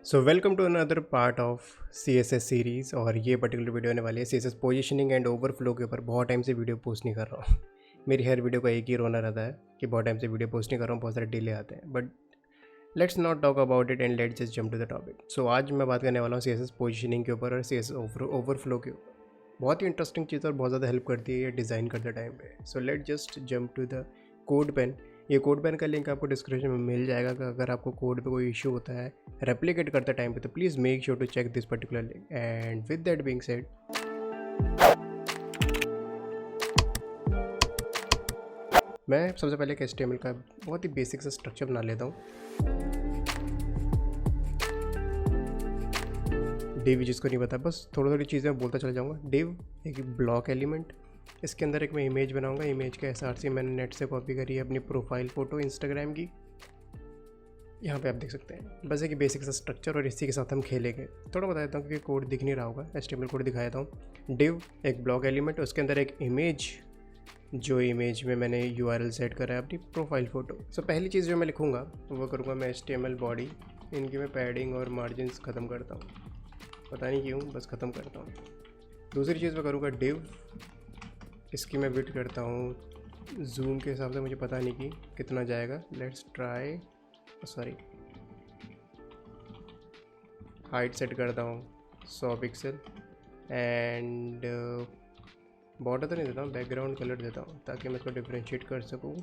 So welcome to another part of C S S series. और ये particular video होने वाली है C S S positioning and overflow के ऊपर। बहुत टाइम से वीडियो पोस्ट नहीं कर रहा हूँ। मेरी हर वीडियो का एक ही रोना रहता है कि बहुत टाइम से वीडियो पोस्ट नहीं कर रहा हूँ, बहुत सारे डिले आते हैं। But let's not talk about it and let's just jump to the topic. So आज मैं बात करने वाला हूँ सी एस एस पोजिशनिंग के ऊपर और सी एस एस ओवरफ्लो के ऊपर। बहुत ही इंटरेस्टिंग चीज़ और बहुत ज़्यादा हेल्प करती है ये डिज़ाइन करते टाइम पे। So let just jump to the code pen. ये कोड पेन का लिंक आपको डिस्क्रिप्शन में मिल जाएगा कि अगर आपको कोड पे कोई इशू होता है रेप्लिकेट करते टाइम पे, तो please make sure to check this particular link. And with that being said, मैं सबसे पहले एक HTML का बहुत ही बेसिक सा स्ट्रक्चर बना लेता हूँ। डिव जिसको नहीं पता, बस थोड़ी थोड़ी चीज़ें बोलता चला जाऊँगा। डिव एक ब्लॉक एलिमेंट, इसके अंदर एक मैं इमेज बनाऊंगा। इमेज का SRC मैंने नेट से कॉपी करी है, अपनी प्रोफाइल फ़ोटो इंस्टाग्राम की, यहाँ पे आप देख सकते हैं। बस एक बेसिक सा स्ट्रक्चर और इसी के साथ हम खेलेंगे। थोड़ा बता देता हूँ क्योंकि कोड दिख नहीं रहा होगा, HTML कोड दिखा देता हूँ। डिव एक ब्लॉक एलिमेंट, उसके अंदर एक इमेज, जो इमेज में मैंने URL सेट करा है अपनी प्रोफाइल फ़ोटो। सो पहली चीज़ जो मैं लिखूँगा वो करूँगा मैं HTML बॉडी, इनकी मैं पैडिंग और मार्जिनस ख़त्म करता हूँ, पता नहीं क्यों, बस ख़त्म करता हूँ। दूसरी चीज़ मैं करूँगा डिव, इसकी मैं विड्थ करता हूँ जूम के हिसाब से, मुझे पता नहीं कि कितना जाएगा। Let's try, sorry, height set करता हूँ 100 पिक्सल। एंड बॉर्डर तो नहीं देता हूँ, बैकग्राउंड कलर देता हूँ ताकि मैं इसको डिफ्रेंशिएट कर सकूँ।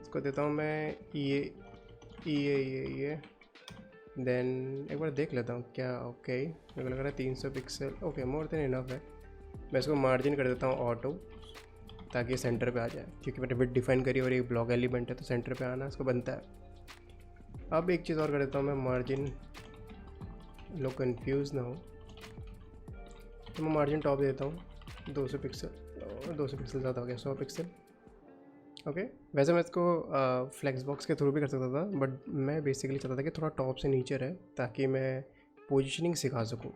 इसको देता हूँ मैं ये देन एक बार देख लेता हूँ क्या। ओके, मेरे को लग रहा है 300 pixel, okay, more than enough है। मैं इसको मार्जिन कर देता हूँ ऑटो, ताकि सेंटर पे आ जाए, क्योंकि मैंने विड्थ डिफाइन करी और एक ब्लॉक एलिमेंट है तो सेंटर पे आना इसको बनता है। अब एक चीज़ और कर देता हूँ मैं, मार्जिन, लोग कंफ्यूज ना हो, तो मैं मार्जिन टॉप देता हूँ 200 पिक्सल। 200 पिक्सल ज़्यादा हो गया, 100 पिक्सल। ओके, वैसे मैं इसको फ्लेक्स बॉक्स के थ्रू भी कर सकता था, बट मैं बेसिकली चाहता था कि थोड़ा टॉप से नीचे रहे ताकि मैं पोजिशनिंग सिखा सकूँ,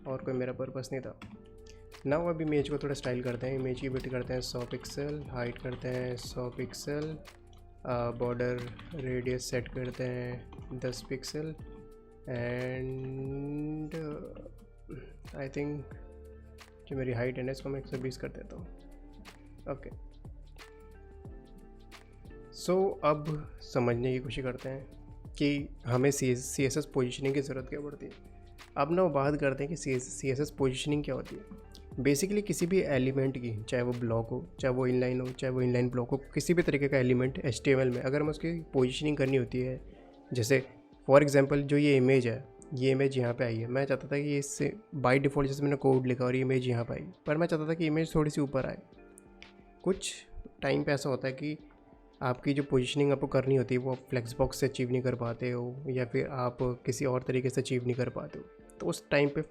और कोई मेरा पर्पस नहीं था ना। अब इमेज को थोड़ा स्टाइल करते हैं, इमेज की विड्थ करते हैं 100 पिक्सल, हाइट करते हैं 100 पिक्सल, बॉर्डर रेडियस सेट करते हैं 10 पिक्सल, एंड आई थिंक जो मेरी हाइट है ना इसको मैं 120 कर देता हूँ। ओके, सो अब समझने की कोशिश करते हैं कि हमें सी एस एस पोजिशनिंग की ज़रूरत क्या पड़ती है। अब ना वो बात करते हैं कि सी एस एस पोजिशनिंग क्या होती है। बेसिकली किसी भी एलिमेंट की, चाहे वो ब्लॉक हो, चाहे वो इनलाइन हो, चाहे वो इनलाइन ब्लॉक हो, किसी भी तरीके का एलिमेंट HTML में अगर हमें उसकी पोजीशनिंग करनी होती है, जैसे फॉर एग्जांपल जो ये इमेज है, ये इमेज यहाँ पे आई है, मैं चाहता था कि इससे बाय डिफ़ॉल्ट जैसे मैंने कोड लिखा और ये इमेज यहाँ पे आई, पर मैं चाहता था कि इमेज थोड़ी सी ऊपर आए। कुछ टाइम पे ऐसा होता है कि आपकी जो पोजीशनिंग आपको करनी होती है वो आप फ्लेक्स बॉक्स से अचीव नहीं कर पाते हो, या फिर आप किसी और तरीके से अचीव नहीं कर पाते हो। तो उस टाइम पे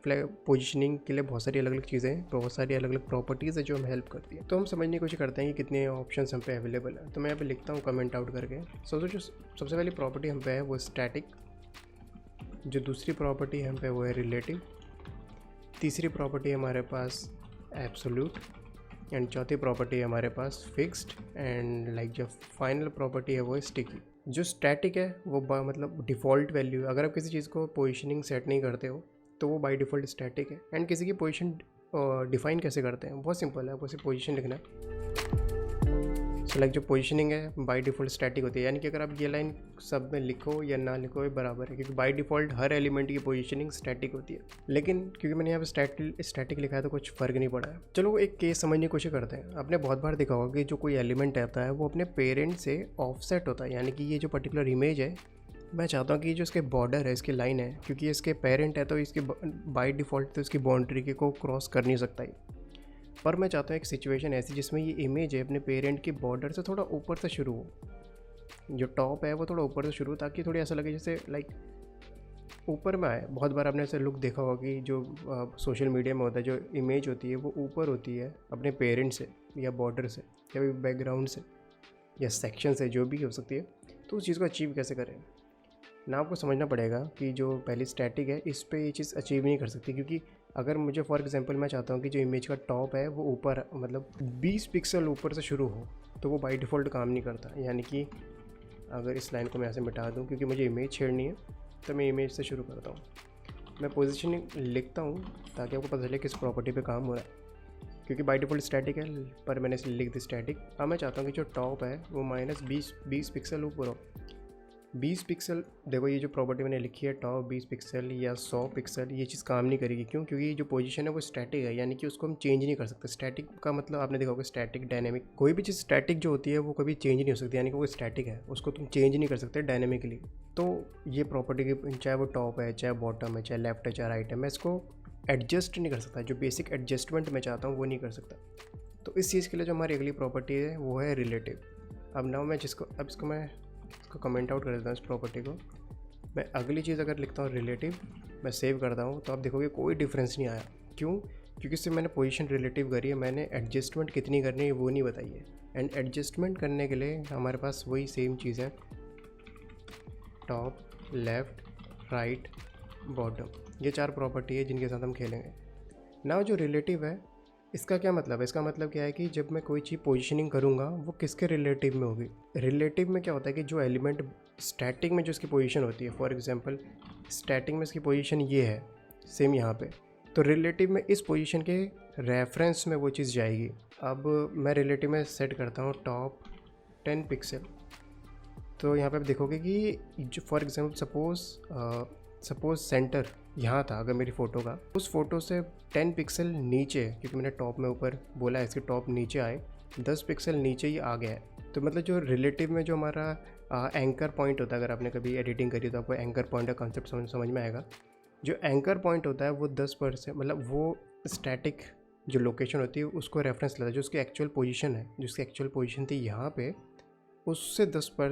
पोजीशनिंग के लिए बहुत सारी अलग अलग चीज़ें, बहुत सारी अलग अलग प्रॉपर्टीज़ है जो हमें हेल्प करती है। तो हम समझने की कोशिश करते हैं कि कितने ऑप्शंस हम पे अवेलेबल है। तो मैं यहाँ पे लिखता हूँ कमेंट आउट करके। सबसे पहली प्रॉपर्टी हम पे है वो स्टैटिक, जो दूसरी प्रॉपर्टी हम पे वो है रिलेटिव, तीसरी प्रॉपर्टी हमारे पास एब्सोल्यूट, एंड चौथी प्रॉपर्टी है हमारे पास फिक्स्ड, एंड लाइक जो फाइनल प्रॉपर्टी है वो है स्टिकी। जो स्टैटिक है वो मतलब डिफ़ॉल्ट वैल्यू है। अगर आप किसी चीज़ को पोजीशनिंग सेट नहीं करते हो तो वो बाय डिफ़ॉल्ट स्टैटिक है। एंड किसी की पोजीशन डिफ़ाइन कैसे करते हैं, बहुत सिंपल है, आपको सिर्फ पोजीशन लिखना है। सो लाइक जो पोजीशनिंग है बाय डिफ़ॉल्ट स्टैटिक होती है, यानी कि अगर आप ये लाइन सब में लिखो या ना लिखो ये बराबर है, क्योंकि बाय डिफ़ॉल्ट हर एलिमेंट की पोजीशनिंग स्टैटिक होती है। लेकिन क्योंकि मैंने यहाँ पे स्टैटिक लिखा है तो कुछ फ़र्क नहीं पड़ा है। चलो एक केस समझने की कोशिश करते हैं। आपने बहुत बार देखा होगा कि जो कोई एलिमेंट आता है वो अपने पेरेंट से ऑफसेट होता है, यानी कि ये जो पर्टिकुलर इमेज है, मैं चाहता हूँ कि जो इसके बॉर्डर है, इसकी लाइन है, क्योंकि ये इसके पेरेंट है तो इसके बाय डिफ़ॉल्ट तो इसकी बाउंड्री को क्रॉस कर नहीं सकता ही। पर मैं चाहता हूँ एक सिचुएशन ऐसी जिसमें ये इमेज है अपने पेरेंट के बॉर्डर से थोड़ा ऊपर से शुरू हो, जो टॉप है वो थोड़ा ऊपर से शुरू हो, ताकि थोड़ी ऐसा लगे जैसे लाइक ऊपर में आए। बहुत बार आपने ऐसे लुक देखा होगा कि जो सोशल मीडिया में होता है, जो इमेज होती है वो ऊपर होती है अपने पेरेंट से या बॉर्डर से या बैकग्राउंड से या सेक्शन से, जो भी हो सकती है। तो उस चीज़ को अचीव कैसे करें ना, आपको समझना पड़ेगा कि जो पहली स्टैटिक है इस पे ये चीज़ अचीव नहीं कर सकती। क्योंकि अगर मुझे फॉर एग्जांपल मैं चाहता हूँ कि जो इमेज का टॉप है वो ऊपर मतलब 20 पिक्सल ऊपर से शुरू हो, तो वो बाय डिफ़ॉल्ट काम नहीं करता। यानी कि अगर इस लाइन को मैं ऐसे मिटा दूँ, क्योंकि मुझे इमेज छेड़नी है, तो मैं इमेज से शुरू करता हूँ। मैं पोजीशनिंग लिखता हूँ ताकि आपको पता चले किस प्रॉपर्टी पे काम हो रहा है, क्योंकि बाय डिफ़ॉल्ट स्टैटिक है पर मैंने इसे लिख दी स्टैटिक। अब मैं चाहता हूँ कि जो टॉप है वो -20 पिक्सल ऊपर हो। 20 पिक्सल, देखो ये जो प्रॉपर्टी मैंने लिखी है टॉप 20 पिक्सल या 100 पिक्सल, ये चीज़ काम नहीं करेगी। क्यों? क्योंकि जो पोजीशन है वो स्टैटिक है, यानी कि उसको हम चेंज नहीं कर सकते। स्टैटिक का मतलब आपने देखा होगा स्टैटिक, डायनेमिक। कोई भी चीज़ स्टैटिक जो होती है वो कभी चेंज नहीं हो सकती, यानी कि वो स्टैटिक है, उसको तुम चेंज नहीं कर सकते डायनेमिकली। तो ये प्रॉपर्टी की, चाहे वो टॉप है, चाहे बॉटम है, चाहे लेफ्ट है, चाहे राइट है, मैं इसको एडजस्ट नहीं कर सकता। जो बेसिक एडजस्टमेंट मैं चाहता हूँ वो नहीं कर सकता। तो इस चीज़ के लिए जो हमारी अगली प्रॉपर्टी है वो है रिलेटिव। अब नाउ मैं इसको कमेंट आउट कर देता हूँ इस प्रॉपर्टी को। मैं अगली चीज़ अगर लिखता हूँ रिलेटिव, मैं सेव करता हूँ, तो आप देखोगे कोई डिफरेंस नहीं आया। क्यों? क्योंकि इससे मैंने पोजीशन रिलेटिव करी है, मैंने एडजस्टमेंट कितनी करनी है वो नहीं बताई है। एंड एडजस्टमेंट करने के लिए हमारे पास वही सेम चीज़ है, टॉप, लेफ़्ट, राइट, बॉटम। ये 4 प्रॉपर्टी है जिनके साथ हम खेलेंगे। नाउ जो रिलेटिव है इसका क्या मतलब है? इसका मतलब क्या है कि जब मैं कोई चीज़ पोजीशनिंग करूँगा वो किसके रिलेटिव में होगी। रिलेटिव में क्या होता है कि जो एलिमेंट स्टैटिक में जो इसकी पोजीशन होती है, फॉर एग्जांपल स्टैटिक में इसकी पोजीशन ये है, सेम यहाँ पे, तो रिलेटिव में इस पोजीशन के रेफरेंस में वो चीज़ जाएगी। अब मैं रिलेटिव में सेट करता हूँ टॉप 10 पिक्सल। तो यहाँ पे आप देखोगे कि जो फॉर एग्जांपल सपोज़ सेंटर यहाँ था अगर मेरी फ़ोटो का, उस फ़ोटो से 10 पिक्सल नीचे, क्योंकि मैंने टॉप में ऊपर बोला है इसके टॉप नीचे आए, 10 पिक्सल नीचे ही आ गया है। तो मतलब जो रिलेटिव में जो हमारा एंकर पॉइंट होता है, अगर आपने कभी एडिटिंग करी तो आपको एंकर पॉइंट का कॉन्सेप्ट समझ में आएगा। जो एंकर पॉइंट होता है वो 10%, मतलब वो स्टैटिक जो लोकेशन होती है उसको रेफरेंस लेता है। जो उसकी एक्चुअल पोजीशन है, जो उसकी एक्चुअल पोजीशन थी यहाँ पे, उससे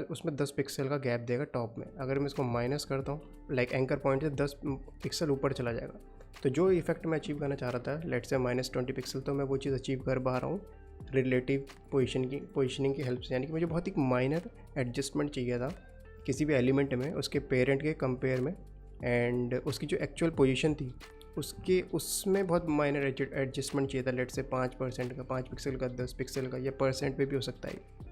उसमें 10 पिक्सल का गैप देगा टॉप में। अगर मैं इसको माइनस करता हूँ, लाइक एंकर पॉइंट से 10 पिक्सल ऊपर चला जाएगा। तो जो इफेक्ट मैं अचीव करना चाह रहा था, लेट से -20 पिक्सल, तो मैं वो चीज़ अचीव कर पा रहा हूँ रिलेटिव पोजीशनिंग की हेल्प से। यानी कि मुझे बहुत ही माइनर एडजस्टमेंट चाहिए था किसी भी एलिमेंट में, उसके पेरेंट के कंपेयर में, एंड उसकी जो एक्चुअल पोजीशन थी उसमें बहुत माइनर एडजस्टमेंट चाहिए था। लेट से 5% का, 5 पिक्सल का, 10 पिक्सल का, या परसेंट पे भी हो सकता है।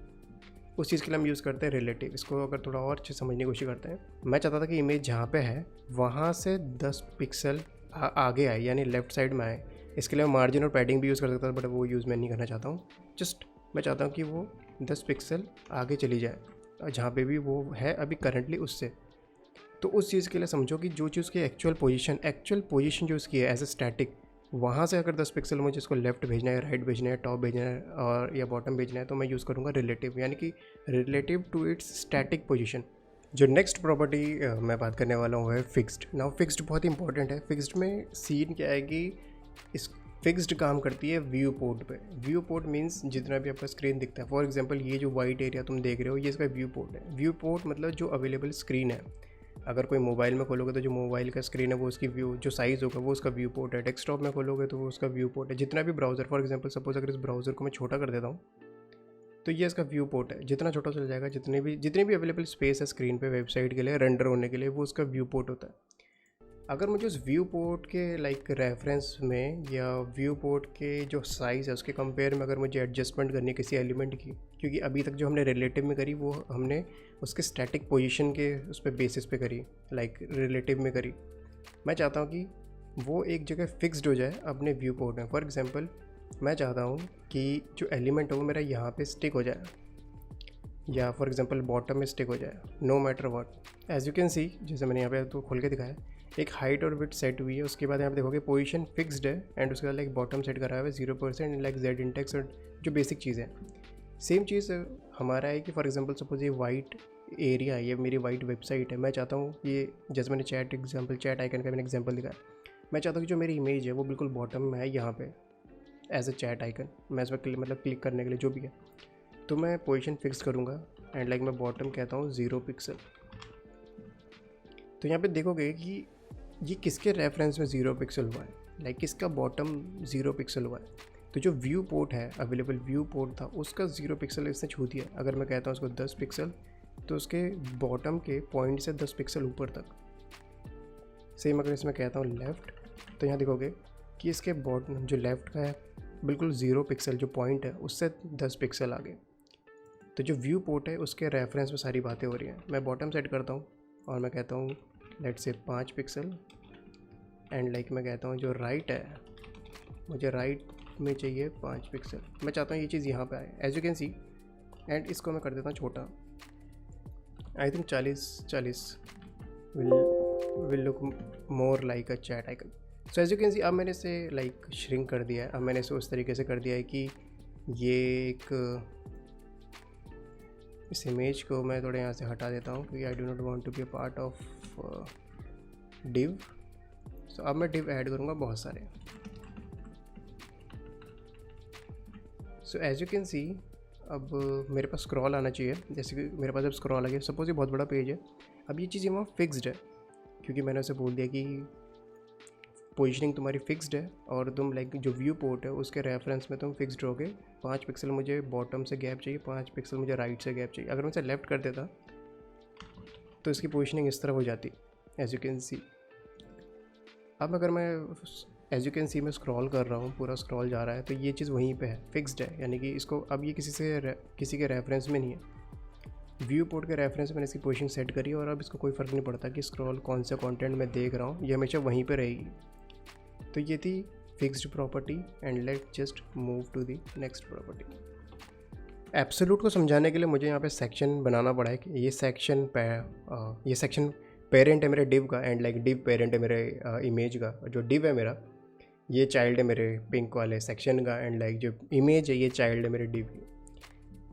उस चीज़ के लिए हम यूज़ करते हैं रिलेटिव। इसको अगर थोड़ा और अच्छे समझने की कोशिश करते हैं, मैं चाहता था कि इमेज जहाँ पे है वहाँ से 10 पिक्सल आगे आए, यानी लेफ़्ट साइड में आए। इसके लिए मैं मार्जिन और पैडिंग भी यूज़ कर सकता था, बट वो यूज़ मैं नहीं करना चाहता हूँ। जस्ट मैं चाहता हूँ कि वो 10 पिक्सल आगे चली जाए जहाँ पे भी वो है अभी करंटली उससे। तो उस चीज़ के लिए समझो कि जो चीज़ की एक्चुअल पोजीशन जो उसकी है एज ए स्टैटिक, वहाँ से अगर 10 पिक्सल मुझे इसको लेफ़्ट भेजना है, राइट भेजना है, टॉप भेजना है और या बॉटम भेजना है, तो मैं यूज़ करूँगा रिलेटिव, यानी कि relative to its static position. जो नेक्स्ट प्रॉपर्टी मैं बात करने वाला हूँ है फिक्स्ड। नाउ फिक्स्ड बहुत इंपॉर्टेंट है। फिक्स्ड में सीन क्या है कि इस फिक्स्ड काम करती है व्यू पोर्ट पे। व्यू पोर्ट मीन्स जितना भी आपका स्क्रीन दिखता है। फॉर एग्जांपल ये जो वाइट एरिया तुम देख रहे हो, ये इसका व्यू पोर्ट है। व्यू पोर्ट मतलब जो अवेलेबल स्क्रीन है। अगर कोई मोबाइल में खोलोगे तो जो मोबाइल का स्क्रीन है वो उसकी व्यू जो साइज़ होगा वो उसका व्यू पोर्ट है। डेस्कटॉप में खोलोगे तो वो उसका व्यू पोर्ट है। जितना भी ब्राउज़र, फॉर एग्जांपल सपोज अगर इस ब्राउज़र को मैं छोटा कर देता हूँ तो ये इसका व्यू पोर्ट है। जितना छोटा चल जाएगा, जितनी भी अवेलेबल स्पेस है स्क्रीन पे वेबसाइट के लिए रेंडर होने के लिए, वो उसका व्यू पोर्ट होता है। अगर मुझे उस व्यू पोर्ट के लाइक रेफरेंस में या व्यू पोर्ट के जो साइज़ है उसके कंपेयर में अगर मुझे एडजस्टमेंट करनी है किसी एलिमेंट की, क्योंकि अभी तक जो हमने रिलेटिव में करी वो हमने उसके स्टैटिक पोजीशन के उस पर बेसिस पे करी, लाइक रिलेटिव में करी। मैं चाहता हूँ कि वो एक जगह फिक्स्ड हो जाए अपने व्यू पोर्ट में। फॉर एग्जांपल मैं चाहता हूँ कि जो एलिमेंट है वो मेरा यहाँ पे स्टिक हो जाए, या फॉर एग्जांपल बॉटम में स्टिक हो जाए, no matter what. As you can see, जैसे मैंने यहाँ पे तो खोल के दिखाया, एक हाइट और विड्थ सेट हुई है। उसके बाद यहाँ पे देखोगे पोजीशन फिक्स्ड है, एंड उसके बाद लाइक बॉटम सेट करा हुआ है 0%, लाइक जेड इंडेक्स और जो बेसिक चीज़ है। सेम चीज़ हमारा है कि फॉर एग्जांपल सपोज ये वाइट एरिया, ये मेरी वाइट वेबसाइट है। मैं चाहता हूँ ये, जैसे मैंने चैट आइकन का मैंने एग्जाम्पल दिखाया, मैं चाहता हूँ कि जो मेरी इमेज है वो बिल्कुल बॉटम में है यहाँ पे एज ए चैट आइकन। मैं इस पर मतलब क्लिक करने के लिए जो भी है, तो मैं पोजीशन फिक्स करूँगा, एंड लाइक मैं बॉटम कहता हूँ 0 पिक्सल। तो यहाँ पे देखोगे कि ये किसके रेफरेंस में 0 पिक्सल हुआ है, लाइक किसका बॉटम 0 पिक्सल हुआ है। तो जो व्यू पोर्ट है, अवेलेबल व्यू पोर्ट था, उसका 0 पिक्सल इसने छू दिया। अगर मैं कहता हूँ उसको 10 पिक्सल, तो उसके बॉटम के पॉइंट से 10 पिक्सल ऊपर तक। सेम अगर इसमें कहता हूँ लेफ़्ट, तो यहाँ देखोगे कि इसके बॉटम जो लेफ़्ट का है बिल्कुल 0 पिक्सल, जो पॉइंट है उससे 10 पिक्सल आगे। तो जो व्यू पोर्ट है उसके रेफरेंस में सारी बातें हो रही हैं। मैं बॉटम सेट करता हूँ और मैं कहता हूँ let's say 5 pixel and like मैं कहता हूँ जो राइट है मुझे राइट में चाहिए 5 पिक्सल। मैं चाहता हूँ ये चीज़ यहाँ पे आए as you can see. And इसको मैं कर देता हूँ छोटा, I think 40 will look more like a chat icon. So as you can see अब मैंने इसे लाइक श्रिंक कर दिया है। अब मैंने इसे उस तरीके से कर दिया है कि ये एक इस इमेज को मैं थोड़े यहाँ से हटा देता हूँ क्योंकि I do not want to be a part of div. So अब मैं डिव ऐड करूँगा बहुत सारे। So as you can see अब मेरे पास स्क्रॉल आना चाहिए। जैसे कि मेरे पास अब स्क्रॉल आ गया, सपोज ये बहुत बड़ा पेज है। अब ये चीज़ वहाँ फिक्स्ड है क्योंकि मैंने उसे बोल दिया कि पोजीशनिंग तुम्हारी फिक्स्ड है और तुम लाइक जो व्यू पोर्ट है उसके रेफरेंस में तुम फिक्स्ड रहोगे। 5 पिक्सल मुझे बॉटम से गैप चाहिए, 5 पिक्सल मुझे राइट से गैप चाहिए। अगर मैं इसे लेफ़्ट कर देता तो इसकी पोजीशनिंग इस तरह हो जाती एज यू कैन सी। अब अगर मैं एज यू कैन सी मैं स्क्रॉल कर रहा हूँ, पूरा स्क्रॉल जा रहा है तो ये चीज़ वहीं पे है, फिक्स्ड है। यानी कि इसको अब ये किसी के रेफरेंस में नहीं है, व्यू पोर्ट के रेफरेंस में मैंने इसकी पोजीशन सेट करी और अब इसको कोई फ़र्क नहीं पड़ता कि स्क्रॉल कौन सा कंटेंट मैं देख रहा हूँ, ये हमेशा वहीं पे रहेगी। तो ये थी fixed property and let just move to the next property. Absolute को समझाने के लिए मुझे यहाँ पे सेक्शन बनाना पड़ा है कि ये सेक्शन पेरेंट है मेरे डिव का एंड लाइक डिव पेरेंट है मेरे इमेज का। जो डिव है मेरा ये चाइल्ड है मेरे पिंक वाले सेक्शन का एंड लाइक जो इमेज है ये चाइल्ड है मेरे डिव की।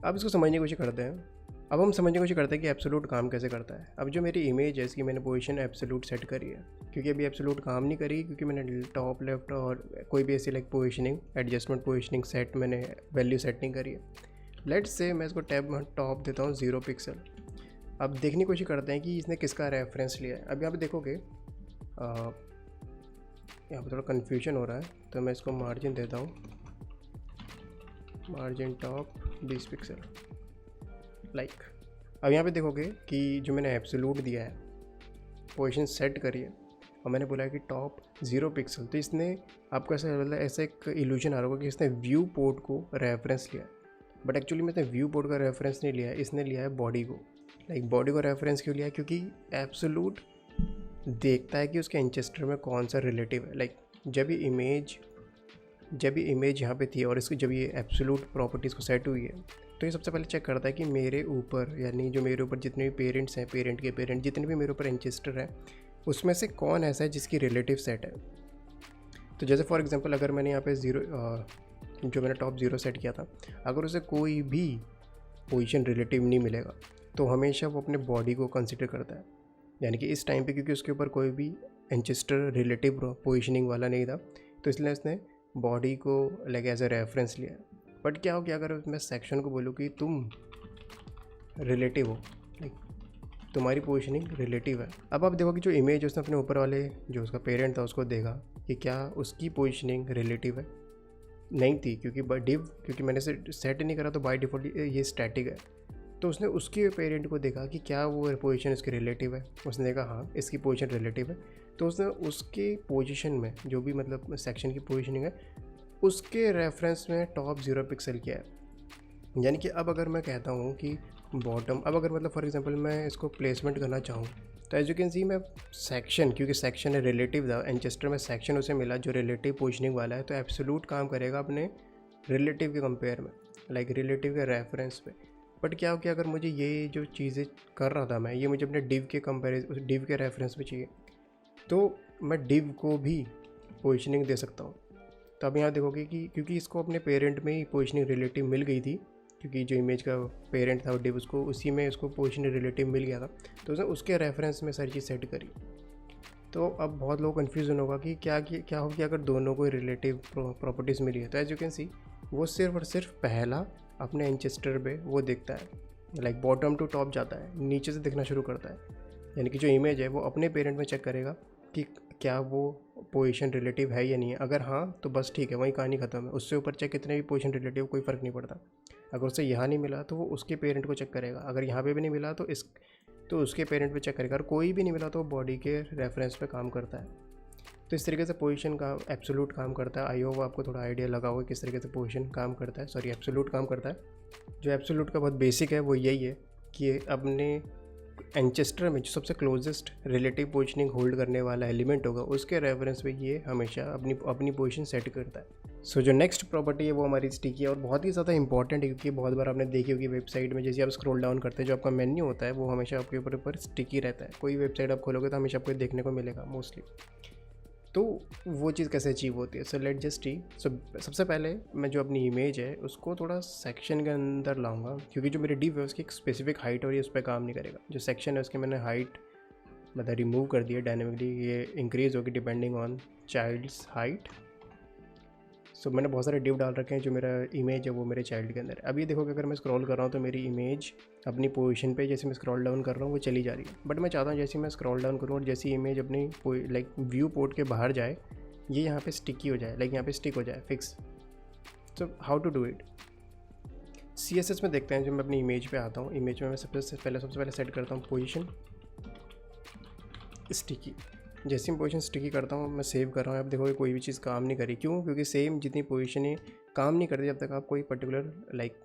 अब इसको समझने की कोशिश करते हैं। अब हम समझने की कोशिश करते हैं कि एब्सोल्यूट काम कैसे करता है। अब जो मेरी इमेज है इसकी मैंने पोजीशन एब्सोल्यूट सेट करी है क्योंकि अभी एब्सोल्यूट काम नहीं करी क्योंकि मैंने टॉप लेफ्ट और कोई भी ऐसी like positioning adjustment positioning set मैंने वैल्यू सेट नहीं करी है। लेट्स से मैं इसको टैब टॉप देता हूँ 0 पिक्सल। अब देखने की कोशिश करते हैं कि इसने किसका रेफरेंस लिया है। अब यहाँ पे देखोगे यहाँ पर थोड़ा कन्फ्यूजन हो रहा है तो मैं इसको मार्जिन देता हूँ, मार्जिन टॉप 20 पिक्सल लाइक। अब यहाँ पे देखोगे कि जो मैंने एब्सोल्यूट दिया है पोजीशन सेट करी है और मैंने बोला है कि टॉप 0 पिक्सल, तो इसने आपको ऐसा मतलब ऐसा एक इल्यूजन आ रहा होगा कि इसने व्यू पोर्ट को रेफरेंस लिया है। बट एक्चुअली में इसने व्यू पोर्ट का रेफरेंस नहीं लिया है, इसने लिया है बॉडी को। लाइक बॉडी को रेफरेंस क्यों लिया है? क्योंकि एब्सोल्यूट देखता है कि उसके एंचेस्टर में कौन सा रिलेटिव है। लाइक जब ये इमेज यहाँ पे थी और इसकी जब ये एब्सोल्यूट प्रॉपर्टीज़ को सेट हुई है तो ये सबसे पहले चेक करता है कि मेरे ऊपर यानी जो मेरे ऊपर जितने भी पेरेंट्स हैं, पेरेंट के पेरेंट जितने भी मेरे ऊपर एंचेस्टर हैं उसमें से कौन ऐसा है जिसकी रिलेटिव सेट है। तो जैसे फॉर एग्जांपल अगर मैंने यहाँ पे जो मैंने टॉप 0 सेट किया था, अगर उसे कोई भी पोजीशन रिलेटिव नहीं मिलेगा तो हमेशा वो अपने बॉडी को कंसिडर करता है। यानी कि इस टाइम पे क्योंकि उसके ऊपर कोई भी एंचेस्टर रिलेटिव पोजीशनिंग वाला नहीं था तो इसलिए उसने बॉडी को लाइक एज ए रेफरेंस लिया। बट क्या हो कि अगर मैं सेक्शन को बोलूँ कि तुम रिलेटिव हो, लाइक तुम्हारी पोजीशनिंग रिलेटिव है। अब आप देखो कि जो इमेज उसने अपने ऊपर वाले जो उसका पेरेंट था उसको देखा कि क्या उसकी पोजीशनिंग रिलेटिव है, नहीं थी क्योंकि मैंने इसे सेट नहीं करा तो बाय डिफ़ॉल्ट ये स्टैटिक है। तो उसने उसके पेरेंट को देखा कि क्या वो पोजीशन इसकी रिलेटिव है, उसने देखा हाँ इसकी पोजीशन रिलेटिव है। तो उसने उसके पोजीशन में जो भी मतलब सेक्शन की पोजीशनिंग है उसके रेफरेंस में टॉप 0 पिक्सल किया है। यानी कि अब अगर मैं कहता हूँ कि बॉटम, अब अगर मतलब फॉर एग्जांपल मैं इसको प्लेसमेंट करना चाहूँ तो एज यू कैन सी मैं सेक्शन, क्योंकि सेक्शन है रिलेटिव था, एंचेस्टर में सेक्शन उसे मिला जो रिलेटिव पोजीशनिंग वाला है, तो एब्सोल्यूट काम करेगा अपने रिलेटिव के कंपेयर में, लाइक रिलेटिव के रेफरेंस पे। बट क्या हो कि अगर मुझे ये जो चीज़ें कर रहा था मैं, ये मुझे अपने डिव के रेफरेंस में चाहिए तो मैं डिव को भी पोजीशनिंग दे सकता हूँ। तो अब यहाँ देखोगे कि क्योंकि इसको अपने पेरेंट में ही पोजीशनिंग रिलेटिव मिल गई थी, क्योंकि जो इमेज का पेरेंट था वो डिव उसको उसी में उसको पोजीशनिंग रिलेटिव मिल गया था तो उसने उसके रेफरेंस में सारी चीज़ सेट करी। तो अब बहुत लोग कन्फ्यूजन होगा कि क्या हो कि अगर दोनों को रिलेटिव प्रॉपर्टीज़ मिली है तो एज यू कैन सी वो सिर्फ और सिर्फ पहला अपने एंचेस्टर पे वो देखता है, लाइक बॉटम टू टॉप जाता है, नीचे से दिखना शुरू करता है। यानी कि जो इमेज है वो अपने पेरेंट में चेक करेगा कि क्या वो पोजीशन रिलेटिव है या नहीं है। अगर हाँ तो बस ठीक है, वहीं कहानी ख़त्म है। उससे ऊपर चाहे कितने भी पोजीशन रिलेटिव कोई फ़र्क नहीं पड़ता। अगर उसे यहाँ नहीं मिला तो वो उसके पेरेंट को चेक करेगा, अगर यहाँ पे भी नहीं मिला तो उसके पेरेंट पे चेक करेगा, और कोई भी नहीं मिला तो बॉडी के रेफरेंस पे काम करता है। तो इस तरीके से पोजीशन का एब्सोल्यूट काम करता है। आई होप आपको थोड़ा आइडिया लगा होगा किस तरीके से पोजीशन काम करता है, एब्सोल्यूट काम करता है। जो एब्सोल्यूट का बहुत बेसिक है वो यही है कि अपने एंचेस्टर में जो सबसे क्लोजेस्ट रिलेटिव पोजीशनिंग होल्ड करने वाला एलिमेंट होगा उसके रेफरेंस में ये हमेशा अपनी पोजीशन सेट करता है। सो जो नेक्स्ट प्रॉपर्टी है वो हमारी स्टिकी है और बहुत ही ज़्यादा इंपॉर्टेंट है, क्योंकि बहुत बार आपने देखी होगी वेबसाइट में जैसे आप स्क्रॉल डाउन करते हैं जो आपका मेन्यू होता है वो हमेशा आपके ऊपर स्टिकी रहता है। कोई वेबसाइट आप खोलोगे तो हमेशा आपको देखने को मिलेगा मोस्टली। तो वो चीज़ कैसे अचीव होती है? सो लेट जस्ट सी। सो सबसे पहले मैं जो अपनी इमेज है उसको थोड़ा सेक्शन के अंदर लाऊंगा, क्योंकि जो मेरी डिव है उसकी एक स्पेसिफिक हाइट और ये उस पर काम नहीं करेगा। जो सेक्शन है उसकी मैंने हाइट मतलब रिमूव कर दिया डायनेमिकली, ये इंक्रीज़ होगी डिपेंडिंग ऑन चाइल्ड्स हाइट। सो मैंने बहुत सारे डिव डाल रखे हैं, जो मेरा इमेज है वो मेरे चाइल्ड के अंदर है। अब ये देखो कि अगर मैं स्क्रॉल कर रहा हूँ तो मेरी इमेज अपनी पोजीशन पे जैसे मैं स्क्रॉल डाउन कर रहा हूँ वो चली जा रही है। बट मैं चाहता हूँ जैसे मैं स्क्रॉल डाउन करूँ और जैसी इमेज अपनी लाइक व्यू पोर्ट के बाहर जाए ये यहाँ पे स्टिकी हो जाए, लाइक यहाँ पे स्टिक हो जाए fix. So how to do it? CSS में देखते हैं। जब मैं अपनी इमेज पे आता हूँ, इमेज में मैं सबसे पहले सेट करता हूँ पोजीशन स्टिकी। जैसे मैं पोजीशन स्टिकी करता हूँ मैं सेव कर रहा हूँ, आप देखोगे कोई भी चीज़ काम नहीं करी। क्यों? क्योंकि सेम जितनी पोजीशनें काम नहीं करती जब तक आप कोई पर्टिकुलर लाइक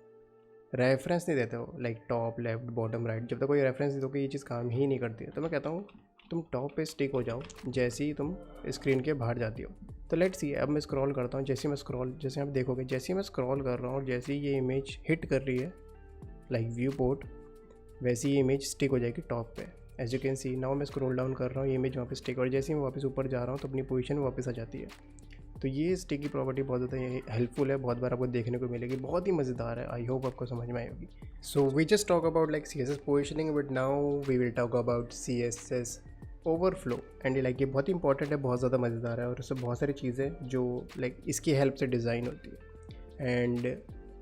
रेफरेंस नहीं देते हो, like top left bottom right. जब तक कोई रेफरेंस नहीं दोगे ये चीज़ काम ही नहीं करती है। तो मैं कहता हूँ तुम टॉप पे स्टिक हो जाओ जैसे ही तुम स्क्रीन के बाहर जाती हो। तो लेट्स सी, अब मैं स्क्रॉल करता हूँ। जैसे आप देखोगे जैसे ही मैं स्क्रॉल कर रहा हूँ और जैसे ही ये इमेज हिट कर रही है लाइक व्यू पोर्ट, वैसे ही इमेज स्टिक हो जाएगी टॉप पे। As you can see now मैं स्क्रॉल डाउन कर रहा हूँ, ये इमेज वहाँ पे स्टिक, और जैसे ही मैं वापस ऊपर जा रहा हूँ तो अपनी पोजीशन में वापस आ जाती है। तो ये स्टिक की प्रॉपर्टी बहुत ज़्यादा हेल्पफुल है, बहुत बार आपको देखने को मिलेगी, बहुत ही मज़ेदार है। आई होप आपको समझ में आई होगी। So we just talk about like CSS positioning, but now we will talk about CSS overflow. And like ये बहुत ही इंपॉर्टेंट है, बहुत ज़्यादा मज़ेदार है और उससे बहुत सारी चीज़ें जो लाइक इसकी हेल्प से डिज़ाइन होती है। एंड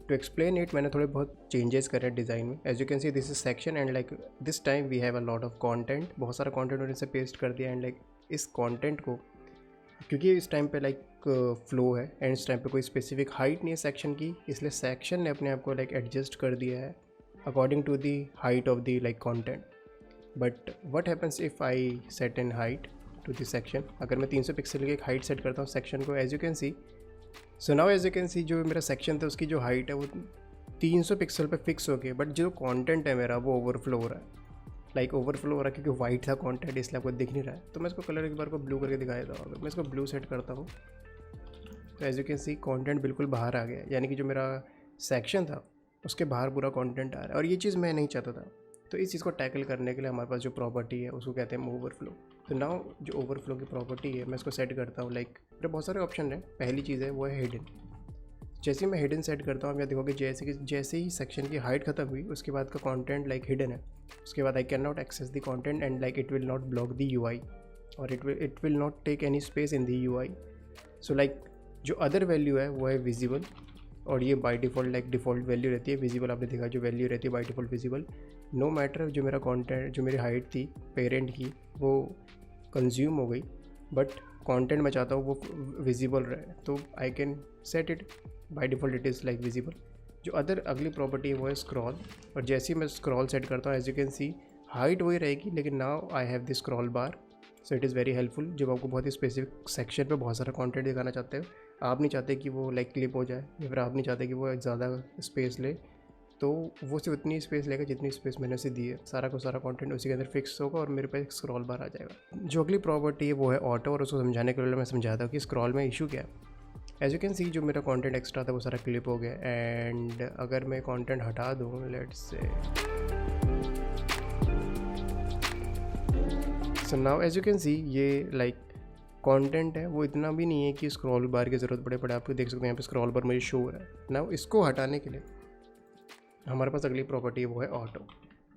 टू एक्सप्लेन इट मैंने थोड़े बहुत चेंजेस करे डिज़ाइन में। As you can see this is section and like this time we have a lot of content. बहुत सारा कंटेंट मैंने इसे पेस्ट कर दिया एंड लाइक इस कंटेंट को, क्योंकि इस टाइम पे लाइक फ्लो है एंड इस टाइम पे कोई स्पेसिफिक हाइट नहीं है सेक्शन की, इसलिए सेक्शन ने अपने आप को लाइक एडजस्ट कर दिया है according to the height of the like content. But what happens if I set in height to this section? अगर मैं 300 पिक्सल की एक हाइट सेट करता हूँ सेक्शन को, as you can see, so now as you can see जो मेरा section था उसकी जो हाइट है वो 300 पिक्सल पे फिक्स हो गई, बट जो कंटेंट है मेरा वो ओवरफ्लो हो रहा है। लाइक ओवरफ्लो हो रहा है क्योंकि वाइट था कंटेंट, इसलिए आपको दिख नहीं रहा है। तो मैं इसको कलर एक बार को ब्लू करके दिखा देता हूँ। अगर मैं इसको ब्लू सेट करता हूँ तो as you can see content बिल्कुल बाहर आ गया, यानी कि जो मेरा सेक्शन था उसके बाहर पूरा कंटेंट आ रहा है, और ये चीज़ मैं नहीं चाहता था। तो इस चीज़ को टैकल करने के लिए हमारे पास जो प्रॉपर्टी है उसको कहते हैं ओवरफ्लो। तो नाउ जो ओवरफ्लो की प्रॉपर्टी है मैं इसको सेट करता हूँ। लाइक मेरे बहुत सारे ऑप्शन हैं। पहली चीज़ है वो है हिडन। जैसे ही मैं हिडन सेट करता हूँ, आप देखोगे जैसे ही सेक्शन की हाइट खत्म हुई उसके बाद का कंटेंट लाइक हिडन है। उसके बाद I can not access the content and like it will not block the UI और it will not take any space in the UI। So like जो अदर वैल्यू है वो है विजिबल, और ये by default like default value रहती है visible. आपने देखा जो वैल्यू रहती है by default visible. No matter जो मेरा कंटेंट जो मेरी हाइट थी पेरेंट की वो कंज्यूम हो गई, बट कंटेंट मैं चाहता हूँ वो विजिबल रहे, तो I can set it by default it is like visible. जो अगली प्रॉपर्टी है वो है स्क्रॉल, और जैसे ही मैं स्क्रॉल सेट करता हूँ as you can see height वही रहेगी, लेकिन now I have the scroll bar. So it is very helpful जब आपको बहुत ही स्पेसिफिक सेक्शन पे बहुत सारा कंटेंट दिखाना चाहते हो। आप नहीं चाहते कि वो लाइक क्लिप हो जाए, या फिर आप नहीं चाहते कि वो ज़्यादा स्पेस ले, तो वो सिर्फ उतनी स्पेस लेगा जितनी स्पेस मैंने उसे दी है। सारा का सारा कंटेंट उसी के अंदर फिक्स होगा और मेरे पास स्क्रॉल बार आ जाएगा। जो अगली प्रॉपर्टी है वो है ऑटो, और उसको समझाने के लिए मैं समझाता हूँ कि स्क्रॉल में इशू क्या है। एज यू कैन सी जो मेरा कंटेंट एक्स्ट्रा था वो सारा क्लिप हो गया, एंड अगर मैं कंटेंट हटा दूँ let's say, so now as you can see ये लाइक कंटेंट है वो इतना भी नहीं है कि स्क्रॉल बार की ज़रूरत पड़े। आप देख सकते हैं यहाँ पे स्क्रॉल बार मुझे शो हो रहा है। नाउ इसको हटाने के लिए हमारे पास अगली प्रॉपर्टी है वो है ऑटो।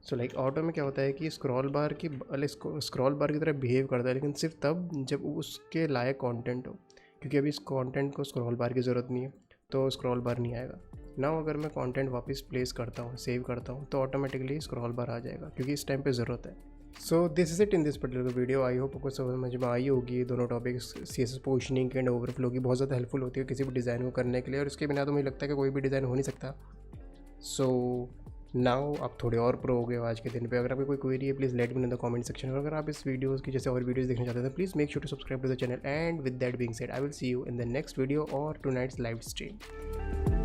सो लाइक ऑटो में क्या होता है कि स्क्रॉल बार की तरह बिहेव करता है, लेकिन सिर्फ तब जब उसके लायक कंटेंट हो, क्योंकि अभी इस कंटेंट को स्क्रॉल बार की ज़रूरत नहीं है तो स्क्रॉल बार नहीं आएगा। नाउ अगर मैं कंटेंट वापस प्लेस करता हूँ सेव करता हूँ तो ऑटोमेटिकली स्क्रॉल बार आ जाएगा, क्योंकि इस टाइम पे ज़रूरत है। So this is it in this particular video. I hope आपको समझ में आई होगी। दोनों topics CSS positioning and overflow की बहुत ज़्यादा हेल्पफुल होती है किसी भी डिज़ाइन को करने के लिए, और इसके बिना तो मुझे लगता है कि कोई भी डिज़ाइन हो नहीं सकता। सो नाउ आप थोड़े और प्रो हो गए आज के दिन पे। अगर आपकी कोई क्वेरी है please let me in the comment section. और अगर आप इस वीडियोज़ की जैसे और वीडियोज़ देखना चाहते हैं please make sure to subscribe to the channel. And with that being said I will see you in the next video और टुनाइट्स लाइव स्ट्रीम।